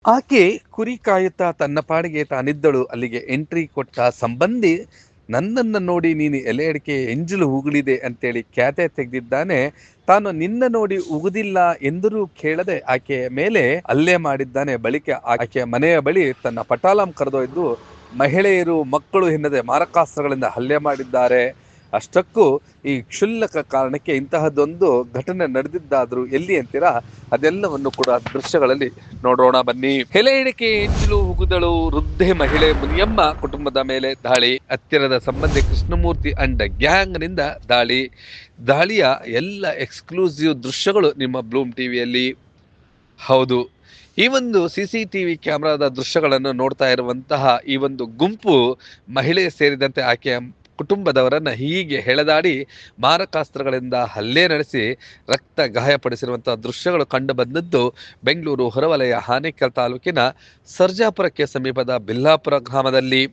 ಆಕೆ ಕುರಿ ಕಾಯುತ್ತಾ ತನ್ನ ಪಾಡಿಗೆ ತಾನಿದ್ದಳು. ಅಲ್ಲಿಗೆ ಎಂಟ್ರಿ ಕೊಟ್ಟ ಸಂಬಂಧಿ ನನ್ನನ್ನು ನೋಡಿ ನೀನು ಎಲೆ ಅಡಿಕೆ ಎಂಜಲು ಉಗುಳಿದೆ ಅಂತೇಳಿ ಕ್ಯಾತೆ ತೆಗೆದಿದ್ದಾನೆ. ತಾನು ನಿನ್ನ ನೋಡಿ ಉಗುದಿಲ್ಲ ಎಂದರೂ ಕೇಳದೆ ಆಕೆಯ ಮೇಲೆ ಹಲ್ಲೆ ಮಾಡಿದ್ದಾನೆ. ಬಳಿಕ ಆಕೆಯ ಮನೆಯ ಬಳಿ ತನ್ನ ಪಟಾಲಂ ಕರೆದೊಯ್ದು ಮಹಿಳೆಯರು ಮಕ್ಕಳು ಎನ್ನದೆ ಮಾರಕಾಸ್ತ್ರಗಳಿಂದ ಹಲ್ಲೆ ಮಾಡಿದ್ದಾರೆ. ಅಷ್ಟಕ್ಕೂ ಈ ಕ್ಷುಲ್ಲಕ ಕಾರಣಕ್ಕೆ ಇಂತಹದ್ದೊಂದು ಘಟನೆ ನಡೆದಿದ್ದಾದ್ರೂ ಎಲ್ಲಿ ಅಂತೀರಾ? ಅದೆಲ್ಲವನ್ನು ಕೂಡ ದೃಶ್ಯಗಳಲ್ಲಿ ನೋಡೋಣ ಬನ್ನಿ. ಎಲೆ ಎಣಿಕೆ ಎಂಜಲು ಉಗುದಳು ವೃದ್ಧೆ ಮಹಿಳೆ ಮುನಿಯಮ್ಮ ಕುಟುಂಬದ ಮೇಲೆ ದಾಳಿ. ಹತ್ತಿರದ ಸಂಬಂಧಿ ಕೃಷ್ಣಮೂರ್ತಿ ಅಂಡ್ ಗ್ಯಾಂಗ್ ನಿಂದ ದಾಳಿ. ದಾಳಿಯ ಎಲ್ಲ ಎಕ್ಸ್ಕ್ಲೂಸಿವ್ ದೃಶ್ಯಗಳು ನಿಮ್ಮ ಬ್ಲೂಮ್ ಟಿವಿಯಲ್ಲಿ. ಹೌದು, ಈ ಒಂದು CCTV ಕ್ಯಾಮೆರಾದ ದೃಶ್ಯಗಳನ್ನು ನೋಡ್ತಾ ಇರುವಂತಹ ಈ ಒಂದು ಗುಂಪು ಮಹಿಳೆ ಸೇರಿದಂತೆ ಆಕೆಯ ಕುಟುಂಬದವರನ್ನ ಹೀಗೆ ಹೆಳೆದಾಡಿ ಮಾರಕಾಸ್ತ್ರಗಳಿಂದ ಹಲ್ಲೆ ನಡೆಸಿ ರಕ್ತ ಗಾಯಪಡಿಸಿರುವಂತಹ ದೃಶ್ಯಗಳು ಕಂಡು ಬಂದದ್ದು ಬೆಂಗಳೂರು ಹೊರವಲಯ ಆನೇಕಲ್ ತಾಲೂಕಿನ ಸರ್ಜಾಪುರಕ್ಕೆ ಸಮೀಪದ ಬಿಲ್ಲಾಪುರ ಗ್ರಾಮದಲ್ಲಿ.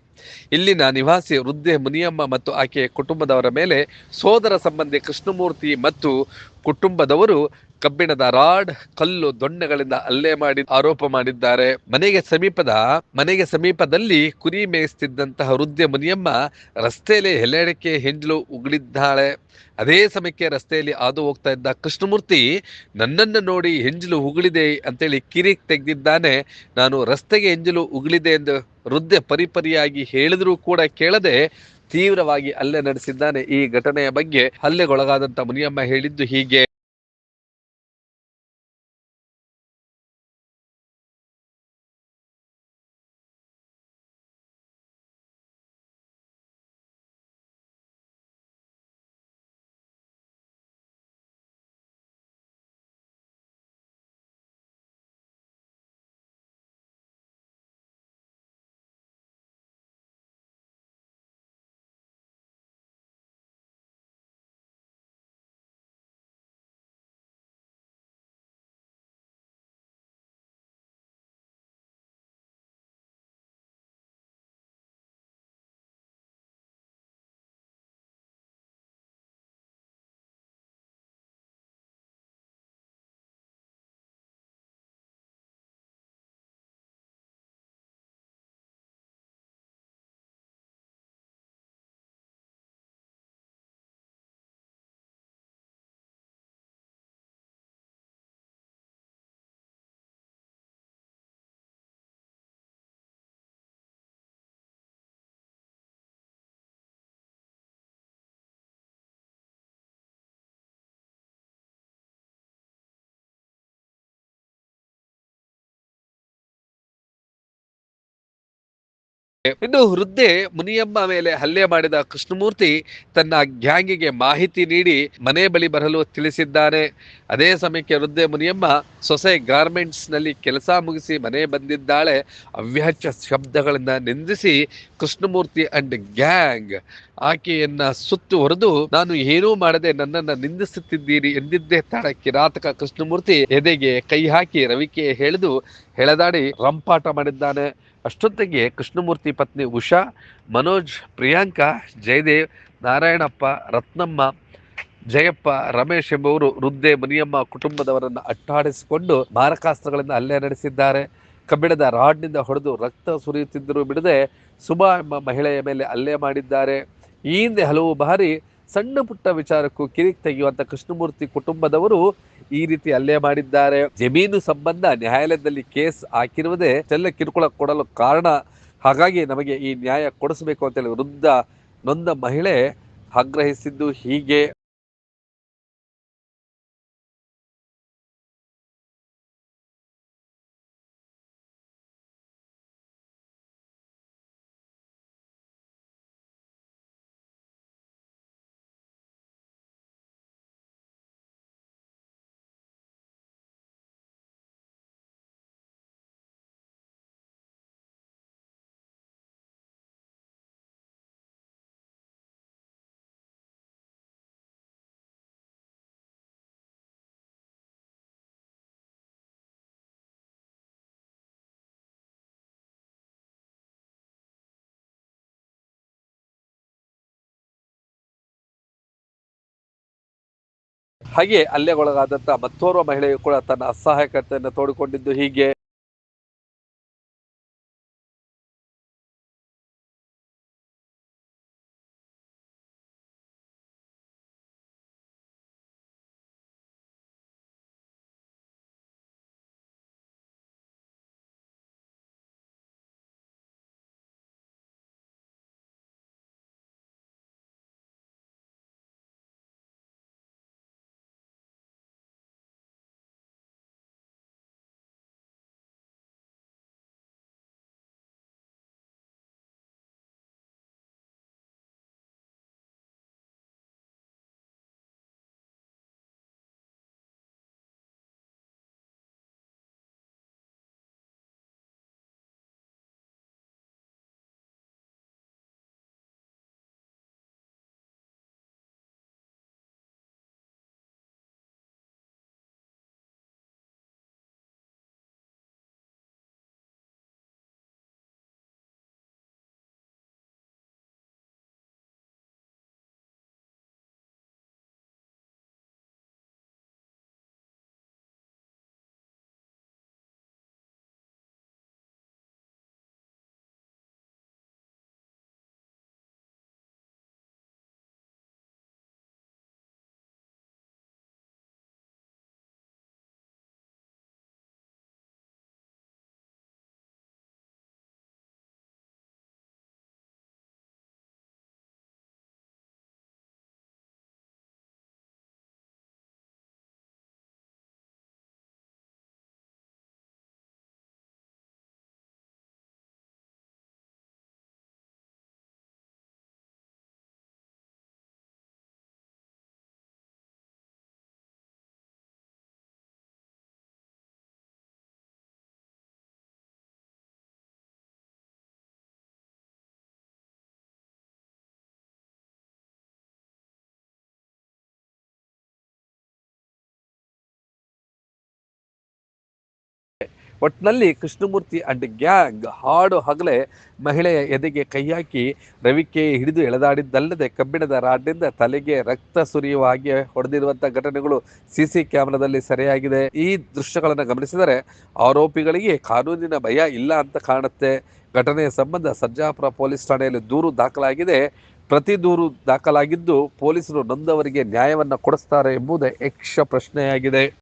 ಇಲ್ಲಿನ ನಿವಾಸಿ ವೃದ್ಧೆ ಮುನಿಯಮ್ಮ ಮತ್ತು ಆಕೆಯ ಕುಟುಂಬದವರ ಮೇಲೆ ಸೋದರ ಸಂಬಂಧಿ ಕೃಷ್ಣಮೂರ್ತಿ ಮತ್ತು ಕುಟುಂಬದವರು ಕಬ್ಬಿಣದ ರಾಡ್, ಕಲ್ಲು, ದೊಣ್ಣೆಗಳಿಂದ ಹಲ್ಲೆ ಮಾಡಿ ಆರೋಪ ಮಾಡಿದ್ದಾರೆ. ಮನೆಗೆ ಸಮೀಪದಲ್ಲಿ ಕುರಿ ಮೇಯಿಸುತ್ತಿದ್ದಂತಹ ವೃದ್ಧೆ ಮುನಿಯಮ್ಮ ರಸ್ತೆಯಲ್ಲಿ ಎಲೆ ಅಡಿಕೆ ಹೆಂಜಲು ಉಗುಳಿದ್ದಾಳೆ. ಅದೇ ಸಮಯಕ್ಕೆ ರಸ್ತೆಯಲ್ಲಿ ಹಾದು ಹೋಗ್ತಾ ಇದ್ದ ಕೃಷ್ಣಮೂರ್ತಿ ನನ್ನನ್ನು ನೋಡಿ ಹೆಂಜಲು ಉಗುಳಿದೆ ಅಂತೇಳಿ ಕಿರಿಕ್ ತೆಗೆದಿದ್ದಾನೆ. ನಾನು ರಸ್ತೆಗೆ ಹೆಂಜಲು ಉಗುಳಿದೆ ಎಂದು ವೃದ್ಧೆ ಪರಿಪರಿಯಾಗಿ ಹೇಳಿದರೂ ಕೂಡ ಕೇಳದೆ ತೀವ್ರವಾಗಿ ಹಲ್ಲೆ ನಡೆಸಿದ್ದಾನೆ. ಈ ಘಟನೆಯ ಬಗ್ಗೆ ಹಲ್ಲೆಗೊಳಗಾದಂತ ಮುನಿಯಮ್ಮ ಹೇಳಿದ್ದು ಹೀಗೆ. ಇನ್ನು ವೃದ್ಧೆ ಮುನಿಯಮ್ಮ ಮೇಲೆ ಹಲ್ಲೆ ಮಾಡಿದ ಕೃಷ್ಣಮೂರ್ತಿ ತನ್ನ ಗ್ಯಾಂಗಿಗೆ ಮಾಹಿತಿ ನೀಡಿ ಮನೆ ಬಳಿ ಬರಲು ತಿಳಿಸಿದ್ದಾನೆ. ಅದೇ ಸಮಯಕ್ಕೆ ವೃದ್ಧೆ ಮುನಿಯಮ್ಮ ಸೊಸೆ ಗಾರ್ಮೆಂಟ್ಸ್ ನಲ್ಲಿ ಕೆಲಸ ಮುಗಿಸಿ ಮನೆ ಬಂದಿದ್ದಾಳೆ. ಅವ್ಯಾಚ್ಯ ಶಬ್ದಗಳಿಂದ ನಿಂದಿಸಿ ಕೃಷ್ಣಮೂರ್ತಿ ಅಂಡ್ ಗ್ಯಾಂಗ್ ಆಕೆಯನ್ನ ಸುತ್ತು ಹೊಡೆದು ನಾನು ಏನೂ ಮಾಡದೆ ನನ್ನನ್ನ ನಿಂದಿಸುತ್ತಿದ್ದೀರಿ ಎಂದಿದ್ದೇ ತಾಳ ಕಿರಾತಕ ಕೃಷ್ಣಮೂರ್ತಿ ಎದೆಗೆ ಕೈ ಹಾಕಿ ರವಿಕೆ ಹೆಳೆದಾಡಿ ರಂಪಾಟ ಮಾಡಿದ್ದಾನೆ. ಅಷ್ಟೊತ್ತಿಗೆ ಕೃಷ್ಣಮೂರ್ತಿ ಪತ್ನಿ ಉಷಾ, ಮನೋಜ್, ಪ್ರಿಯಾಂಕಾ, ಜಯದೇವ್, ನಾರಾಯಣಪ್ಪ, ರತ್ನಮ್ಮ, ಜಯಪ್ಪ, ರಮೇಶ್ ಎಂಬುವರು ವೃದ್ಧೆ ಮುನಿಯಮ್ಮ ಕುಟುಂಬದವರನ್ನು ಅಟ್ಟಾಡಿಸಿಕೊಂಡು ಮಾರಕಾಸ್ತ್ರಗಳಿಂದ ಹಲ್ಲೆ ನಡೆಸಿದ್ದಾರೆ. ಕಬ್ಬಿಣದ ರಾಡ್ನಿಂದ ಹೊಡೆದು ರಕ್ತ ಸುರಿಯುತ್ತಿದ್ದರೂ ಬಿಡದೆ ಸುಮಾ ಎಂಬ ಮಹಿಳೆಯ ಮೇಲೆ ಹಲ್ಲೆ ಮಾಡಿದ್ದಾರೆ. ಈ ಹಿಂದೆ ಹಲವು ಬಾರಿ ಸಣ್ಣ ಪುಟ್ಟ ವಿಚಾರಕ್ಕೂ ಕಿರಿಕ್ ತೆಗೆಯುವಂತ ಕೃಷ್ಣಮೂರ್ತಿ ಕುಟುಂಬದವರು ಈ ರೀತಿ ಹಲ್ಲೆ ಮಾಡಿದ್ದಾರೆ. ಜಮೀನು ಸಂಬಂಧ ನ್ಯಾಯಾಲಯದಲ್ಲಿ ಕೇಸ್ ಹಾಕಿರುವುದೇ ಚೆಲ್ಲ ಕಿರುಕುಳ ಕೊಡಲು ಕಾರಣ. ಹಾಗಾಗಿ ನಮಗೆ ಈ ನ್ಯಾಯ ಕೊಡಿಸಬೇಕು ಅಂತೇಳಿ ವೃದ್ಧ ನೊಂದ ಮಹಿಳೆ ಆಗ್ರಹಿಸಿದ್ದು ಹೀಗೆ. ಹಾಗೆ ಹಲ್ಲೆಗೊಳಗಾದಂತ ಮತ್ತೋರ್ವ ಮಹಿಳೆಯು ಕೂಡ ತನ್ನ ಅಸಹಾಯಕತೆಯನ್ನು ತೋಡಿಕೊಂಡಿದ್ದು ಹೀಗೆ. ಒಟ್ಟಿನಲ್ಲಿ ಕೃಷ್ಣಮೂರ್ತಿ ಅಂಡ್ ಗ್ಯಾಂಗ್ ಹಾಡು ಹಗಲೇ ಮಹಿಳೆಯ ಎದೆಗೆ ಕೈ ಹಾಕಿ ರವಿಕೆ ಹಿಡಿದು ಎಳೆದಾಡಿದ್ದಲ್ಲದೆ ಕಬ್ಬಿಣದ ರಾಡ್ನಿಂದ ತಲೆಗೆ ರಕ್ತ ಸುರಿಯುವ ಹಾಗೆ ಹೊಡೆದಿರುವಂತಹ ಘಟನೆಗಳು ಸಿಸಿ ಕ್ಯಾಮೆರಾದಲ್ಲಿ ಸೆರೆಯಾಗಿದೆ. ಈ ದೃಶ್ಯಗಳನ್ನು ಗಮನಿಸಿದರೆ ಆರೋಪಿಗಳಿಗೆ ಕಾನೂನಿನ ಭಯ ಇಲ್ಲ ಅಂತ ಕಾಣುತ್ತೆ. ಘಟನೆಯ ಸಂಬಂಧ ಸರ್ಜಾಪುರ ಪೊಲೀಸ್ ಠಾಣೆಯಲ್ಲಿ ದೂರು ದಾಖಲಾಗಿದೆ. ಪ್ರತಿ ದೂರು ದಾಖಲಾಗಿದ್ದು ಪೊಲೀಸರು ನೊಂದವರಿಗೆ ನ್ಯಾಯವನ್ನು ಕೊಡಿಸ್ತಾರೆ ಎಂಬುದೇ ಯಕ್ಷ ಪ್ರಶ್ನೆಯಾಗಿದೆ.